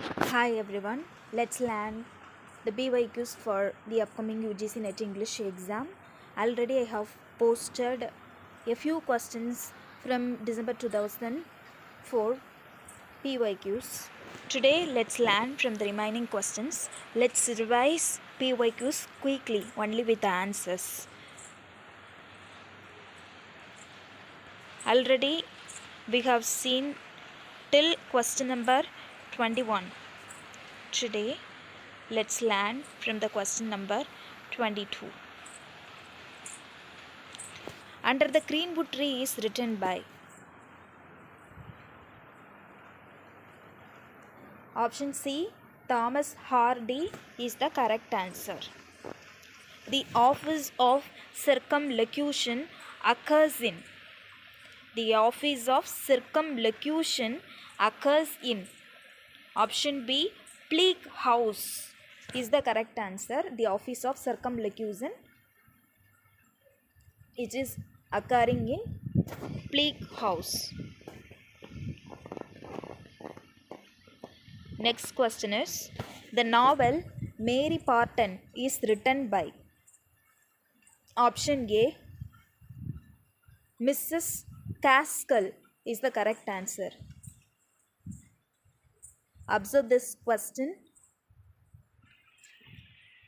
Hi everyone, let's learn the BYQs for the upcoming UGC NET English exam. Already I have posted a few questions from December 2004 PYQs. Today let's learn from the remaining questions. Let's revise PYQs quickly only with the answers. Already we have seen till question number 21. Today, let's learn from the question number 22. Under the Greenwood Tree is written by. Option C, Thomas Hardy is the correct answer. The office of circumlocution occurs in. The office of circumlocution occurs in. Option B, Bleak House is the correct answer. The office of circumlocution, it is occurring in Bleak House. Next question is, the novel Mary Parton is written by. Option A, Mrs. Gaskell is the correct answer. Observe this question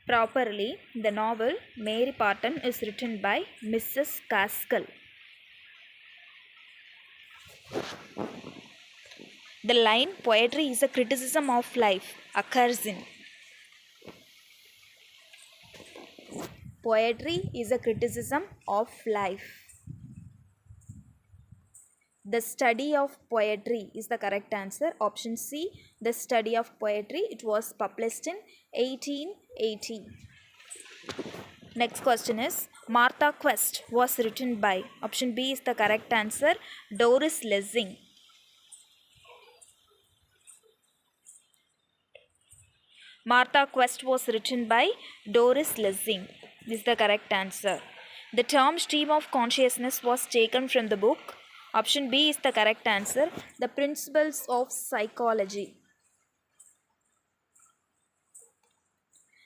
properly. The novel Mary Parton is written by Mrs. Gaskell. The line poetry is a criticism of life occurs in. Poetry is a criticism of life. The study of poetry is the correct answer. Option C, the study of poetry. It was published in 1880. Next question is, Martha Quest was written by. Option B is the correct answer. Doris Lessing. Martha Quest was written by Doris Lessing. This is the correct answer. The term stream of consciousness was taken from the book. Option B is the correct answer. The Principles of Psychology.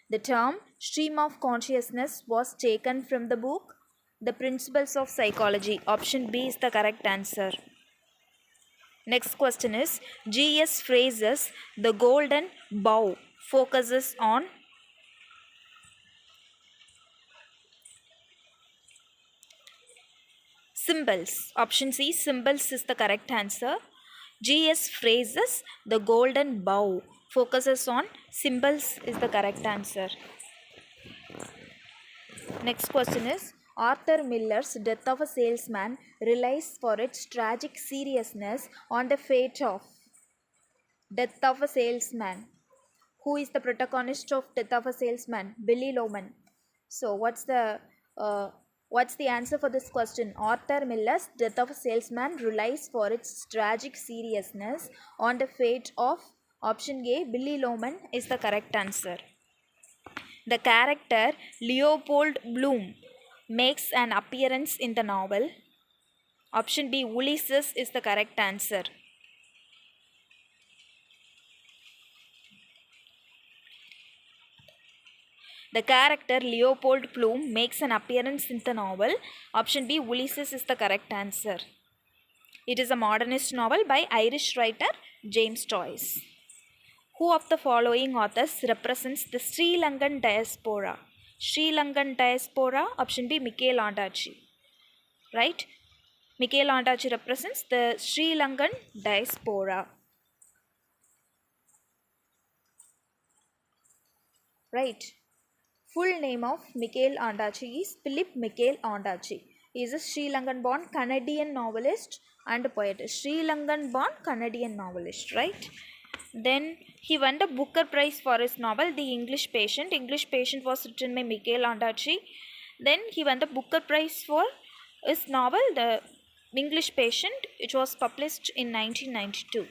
The term stream of consciousness was taken from the book The Principles of Psychology. Option B is the correct answer. Next question is, G.S. Fraser's The Golden Bough focuses on. Symbols. Option C, symbols is the correct answer. G.S. Fraser's The Golden Bough focuses on symbols is the correct answer. Next question is, Arthur Miller's Death of a Salesman relies for its tragic seriousness on the fate of. Death of a Salesman. Who is the protagonist of Death of a Salesman? Billy Loman. So what's the answer for this question? Arthur Miller's Death of a Salesman relies for its tragic seriousness on the fate of. Option A, Billy Loman is the correct answer. The character Leopold Bloom makes an appearance in the novel. Option B, Ulysses is the correct answer. The character Leopold Bloom makes an appearance in the novel. Option B, Ulysses is the correct answer. It is a modernist novel by Irish writer James Joyce. Who of the following authors represents the Sri Lankan diaspora? Sri Lankan diaspora. Option B, Mikhail Ondaatje. Right? Mikhail Ondaatje represents the Sri Lankan diaspora. Right? Full name of Mikhail Ondaatje is Philip Mikhail Ondaatje. He is a Sri Lankan born Canadian novelist and poet. Sri Lankan born Canadian novelist, right? Then he won the Booker Prize for his novel The English Patient. English Patient was written by Mikhail Ondaatje. Then he won the Booker Prize for his novel The English Patient. It was published in 1992.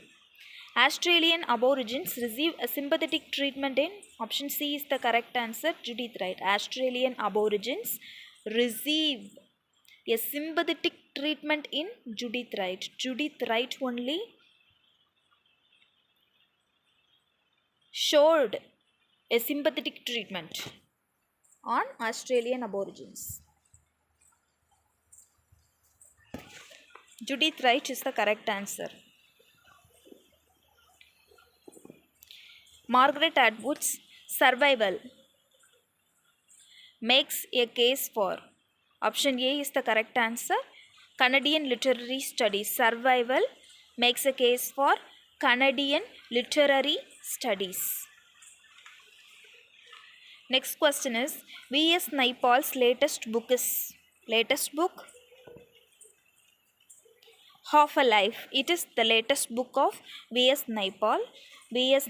Australian Aborigines receive a sympathetic treatment in. Option C is the correct answer. Judith Wright. Australian Aborigines receive a sympathetic treatment in Judith Wright. Judith Wright only. showed a sympathetic treatment on Australian Aborigines? Judith Wright is the correct answer. Margaret Atwood's survival makes a case for. Option A is the correct answer. Canadian Literary Studies. Survival makes a case for Canadian Literary Studies. Next question is V.S. Naipaul's latest book is. Latest book? Half a Life. It is the latest book of V.S. Naipaul. V.S.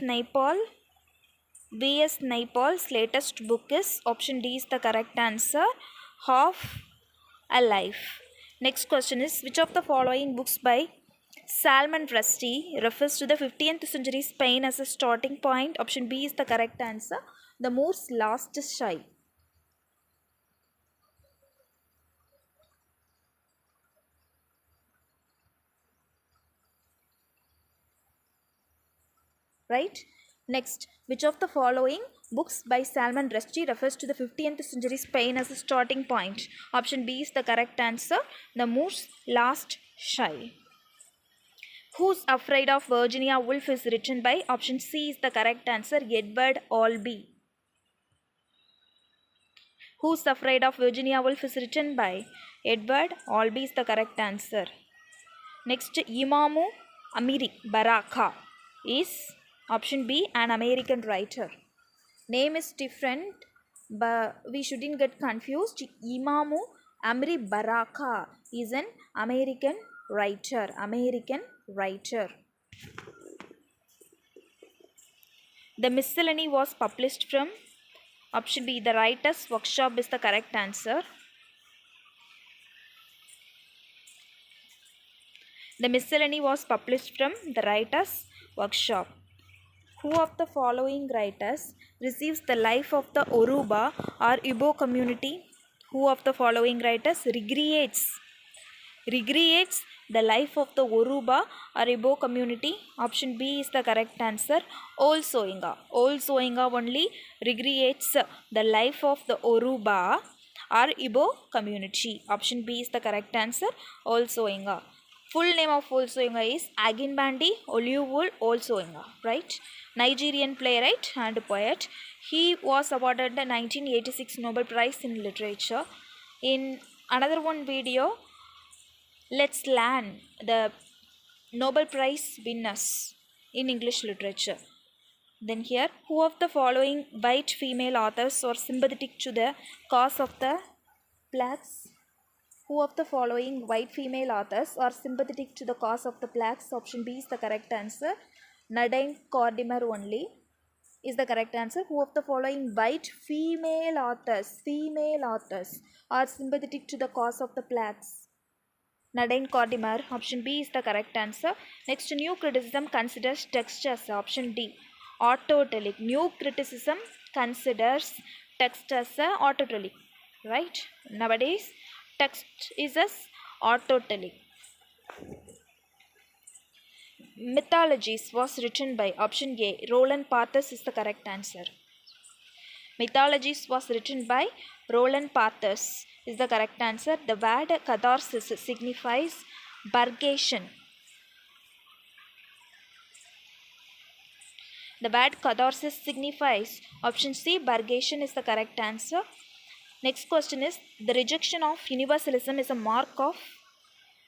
Naipaul's latest book is, option D is the correct answer, Half a Life. Next question is, which of the following books by Salman Rushdie refers to the 15th century Spain as a starting point? Option B is the correct answer, The Moor's Last Sigh. Right? Next, which of the following books by Salman Rushdie refers to the 15th century Spain as a starting point? Option B is the correct answer, The Moor's Last Sigh. Who's Afraid of Virginia Woolf is written by? Option C is the correct answer, Edward Albee. Who's Afraid of Virginia Woolf is written by? Edward Albee is the correct answer. Next, Imamu Amiri Baraka is, option B, an American writer. Name is different, but we shouldn't get confused. Imamu Amri Baraka is an American writer. The miscellany was published from, option B, The Writer's Workshop is the correct answer. The miscellany was published from The Writer's Workshop. Who of the following writers receives the life of the Oruba or Igbo community? Who of the following writers recreates the life of the Oruba or Igbo community? Option B is the correct answer, Ol Soinga. Ol Soinga only recreates the life of the Oruba or Igbo community. Option B is the correct answer, Ol Soinga. Full name of Ol Soinga is Aginbandi Oluwole Ol Soinga, right? Nigerian playwright and poet. He was awarded the 1986 Nobel Prize in Literature. In another one video, let's learn the Nobel Prize winners in English literature. Then here, who of the following white female authors are sympathetic to the cause of the blacks? Who of the following white female authors are sympathetic to the cause of the blacks? Option B is the correct answer. Nadine Gordimer only is the correct answer. Who of the following white female authors are sympathetic to the cause of the blacks? Nadine Gordimer. Option B is the correct answer. Next, new criticism considers text as, option D, autotelic. New criticism considers text as autotelic, right? Nowadays, text is as autotelic. Mythologies was written by, option A, Roland Barthes is the correct answer. Mythologies was written by Roland Barthes is the correct answer. The word catharsis signifies purgation. The word catharsis signifies, option C, purgation is the correct answer. Next question is, the rejection of universalism is a mark of,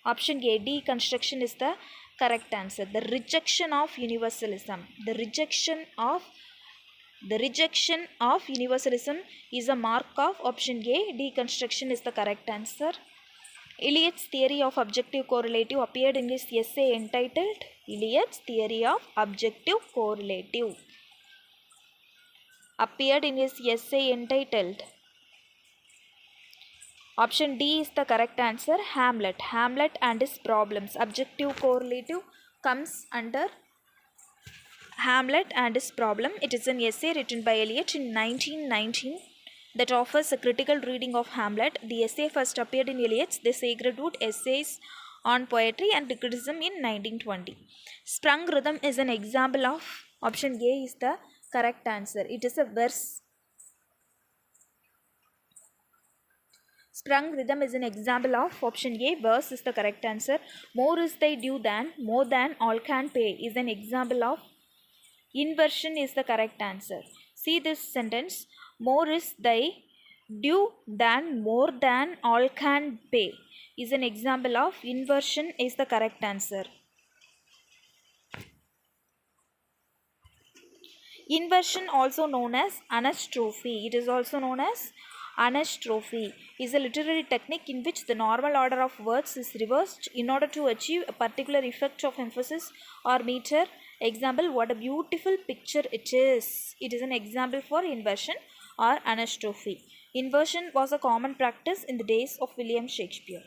option A, deconstruction is the correct answer. The rejection of universalism. The rejection of universalism is a mark of, option A, deconstruction is the correct answer. Eliot's theory of objective correlative appeared in his essay entitled Eliot's theory of objective correlative. Appeared in his essay entitled, option D is the correct answer, Hamlet. Hamlet and his problems. Objective correlative comes under Hamlet and his problem. It is an essay written by Eliot in 1919 that offers a critical reading of Hamlet. The essay first appeared in Eliot's The Sacred Wood Essays on Poetry and Criticism in 1920. Sprung rhythm is an example of, option A is the correct answer. It is a verse. Sprung rhythm is an example of option A. Verse is the correct answer. More is thy due than, more than all can pay is an example of inversion is the correct answer. See this sentence. More is thy due than, more than all can pay is an example of inversion is the correct answer. Inversion, also known as anastrophe, it is also known as anastrophe, is a literary technique in which the normal order of words is reversed in order to achieve a particular effect of emphasis or meter. Example, what a beautiful picture it is. It is an example for inversion or anastrophe. Inversion was a common practice in the days of William Shakespeare.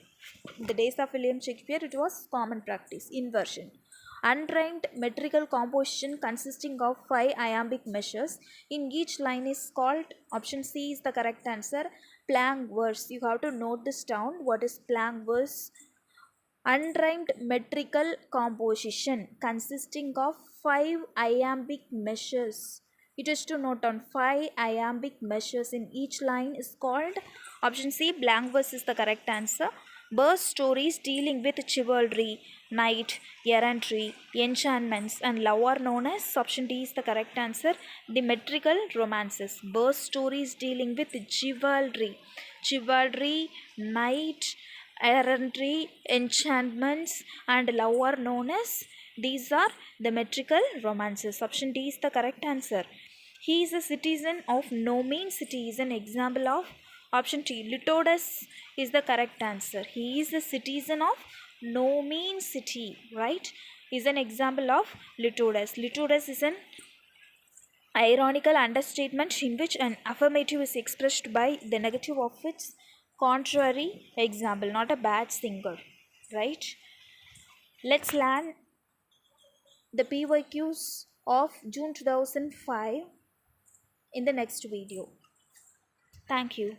In the days of William Shakespeare, it was common practice, inversion. Unrhymed metrical composition consisting of 5 iambic measures in each line is called, option C is the correct answer, plank verse. You have to note this down. What is plank verse? Unrhymed metrical composition consisting of 5 iambic measures. It is to note on 5 iambic measures in each line is called, option C, blank verse is the correct answer. Burst stories dealing with chivalry, knight, errantry, enchantments and love are known as, option D is the correct answer, the metrical romances. Burst stories dealing with chivalry, knight, errantry, enchantments and love are known as, these are the metrical romances. Option D is the correct answer. He is a citizen of no mean city is an example of, option T, Lycidas is the correct answer. He is a citizen of no mean city, right? Is an example of Lycidas. Lycidas is an ironical understatement in which an affirmative is expressed by the negative of its contrary. Example, not a bad singer, right? Let's learn the PYQs of June 2005 in the next video. Thank you.